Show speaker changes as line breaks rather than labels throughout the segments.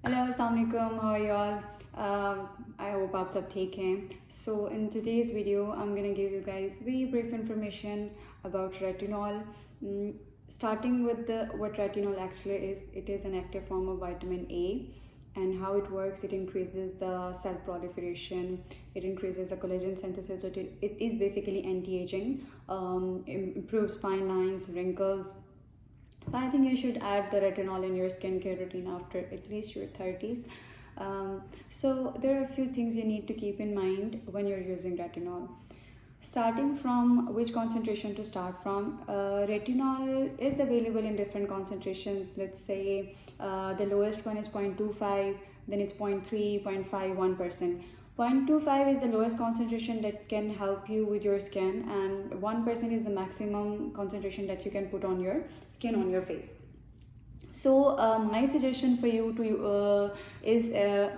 Hello, Assalamualaikum. How are you all? I hope आप सब ठीक हैं. So in today's video, I'm gonna give you guys very brief information about retinol. Starting with what retinol actually is. It is an active form of vitamin A, and how it works. It increases the cell proliferation. It increases the collagen synthesis. It is basically anti-aging. Improves fine lines, wrinkles. So I think you should add the retinol in your skincare routine after at least your 30s. So there are a few things you need to keep in mind when you're using retinol. Starting from which concentration to start from, retinol is available in different concentrations. Let's say the lowest one is 0.25, then it's 0.3, 0.5, 1%. 0.25 is the lowest concentration that can help you with your skin, and 1% is the maximum concentration that you can put on your skin, on your face. So my suggestion for you to is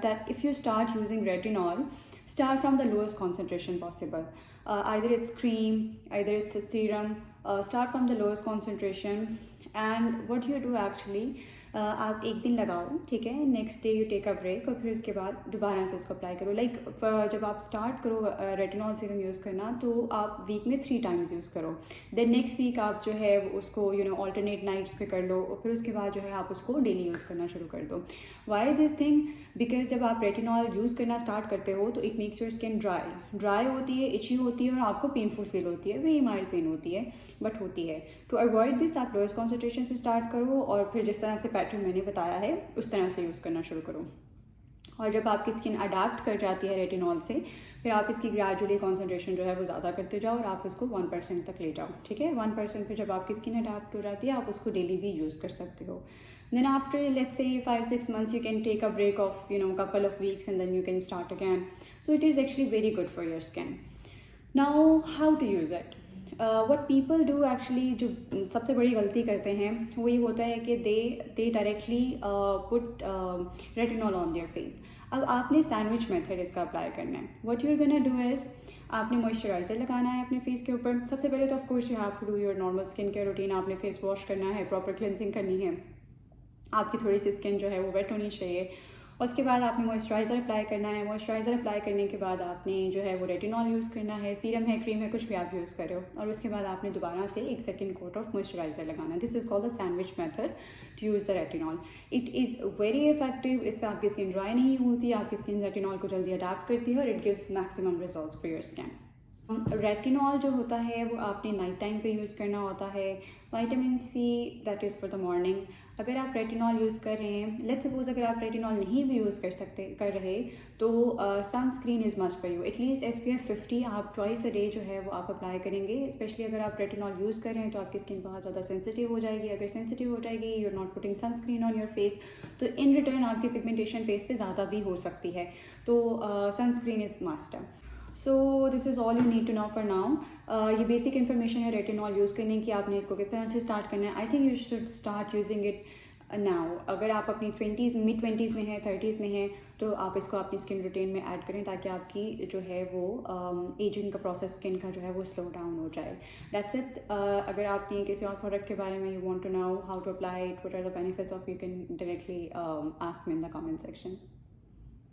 that if you start using retinol, start from the lowest concentration possible. Either it's cream, either it's a serum. Start from the lowest concentration, and what you do actually, आप एक दिन लगाओ, ठीक है, next day you take a break, और फिर उसके बाद दोबारा से उसको अप्लाई करो. लाइक जब आप स्टार्ट करो रेटिनॉल सीरम यूज़ करना, तो आप वीक में 3 टाइम्स यूज़ करो. देन नेक्स्ट वीक आप जो है उसको ऑल्टरनेट नाइट्स पे कर लो, और फिर उसके बाद जो है आप उसको डेली यूज़ करना शुरू कर दो. Why this thing? बिकॉज जब आप रेटिनॉल यूज़ करना स्टार्ट करते हो तो it makes your skin dry होती है, इची होती है, और आपको पेनफुल फील होती है. वेरी माइल्ड पेन होती है, बट होती है. टू अवॉइड दिस, आप लोएस्ट कॉन्सेंट्रेशन से स्टार्ट करो, और फिर जिस तरह से पैटर्न मैंने बताया है उस तरह से यूज़ करना शुरू करो. और जब आपकी स्किन अडाप्ट कर जाती है रेटिनॉल से, फिर आप इसकी ग्रेजुअली कॉन्सेंट्रेशन जो है वो ज़्यादा करते जाओ, और आप उसको 1% तक ले जाओ. ठीक है, 1% पे जब आपकी स्किन अडाप्ट हो जाती है, आप उसको डेली भी यूज़ कर सकते हो. Then after, let's say 5-6 months, you can take a break of couple of weeks, and then you can start again. So it is actually very good for your skin. Now, how to use it? What people do actually, जो सबसे बड़ी गलती करते हैं वो ये होता है कि they directly put retinol on their face. अब आपने सैंडविच मेथड इसका अप्लाई करना है. What you're gonna do is, आपने मॉइस्चराइज़र लगाना है अपने फेस के ऊपर. सबसे पहले तो of course you have to do your normal skin care routine. आपने फेस वॉश करना है, प्रॉपर क्लिनजिंग करनी है, आपकी थोड़ी सी स्किन जो है वो वेट होनी चाहिए. उसके बाद आपने मॉइस्चराइज़र अप्लाई करना है. मॉइस्चराइज़र अप्लाई करने के बाद आपने जो है वो रेटिनॉल यूज़ करना है. सीरम है, क्रीम है, कुछ भी आप यूज़ कर रहे हो, और उसके बाद आपने दोबारा से एक सेकंड कोट ऑफ मॉइस्चराइज़र लगाना है. This is called the sandwich method to use the retinol. It is very effective. इससे आपकी स्किन ड्राई नहीं होती, आपकी स्किन रेटिनॉल को जल्दी अडाप्ट करती है, और it gives maximum results for your skin. Retinol जो होता है वो आपने नाइट टाइम पे यूज़ करना होता है. Vitamin C, that is for the morning. अगर आप रेटिनॉल यूज़ कर रहे हैं, लेट्स सपोज अगर आप रेटिनॉल नहीं भी यूज़ कर रहे, तो sunscreen is must for you. At least SPF 50 आप ट्वाइस अ डे जो है वो आप अप्लाई करेंगे. स्पेशली अगर आप रेटिनॉल यूज़ कर रहे हैं तो आपकी स्किन बहुत ज़्यादा सेंसिटिव हो जाएगी. अगर सेंसिटिव हो जाएगी, you are not putting sunscreen on your face, तो इन रिटर्न आपकी पिगमेंटेशन फेस पे ज़्यादा भी हो सकती है. तो sunscreen is must. So this is all you need to know for now. ये बेसिक इन्फॉर्मेशन है रेटिनॉल यूज़ करने की. आपने इसको किस तरह से स्टार्ट करना है. I think you should start using it now. अगर आप अपनी मिड 20s में हैं, 30s में हैं, तो आप इसको अपनी स्किन रूटीन में ऐड करें, ताकि आपकी जो है वो एजिंग का प्रोसेस स्किन का जो है वो स्लो डाउन हो जाए. That's it. अगर आपने किसी और प्रोडक्ट के बारे में you want to know how to apply it, what are the benefits of, you can directly ask me in the comment section.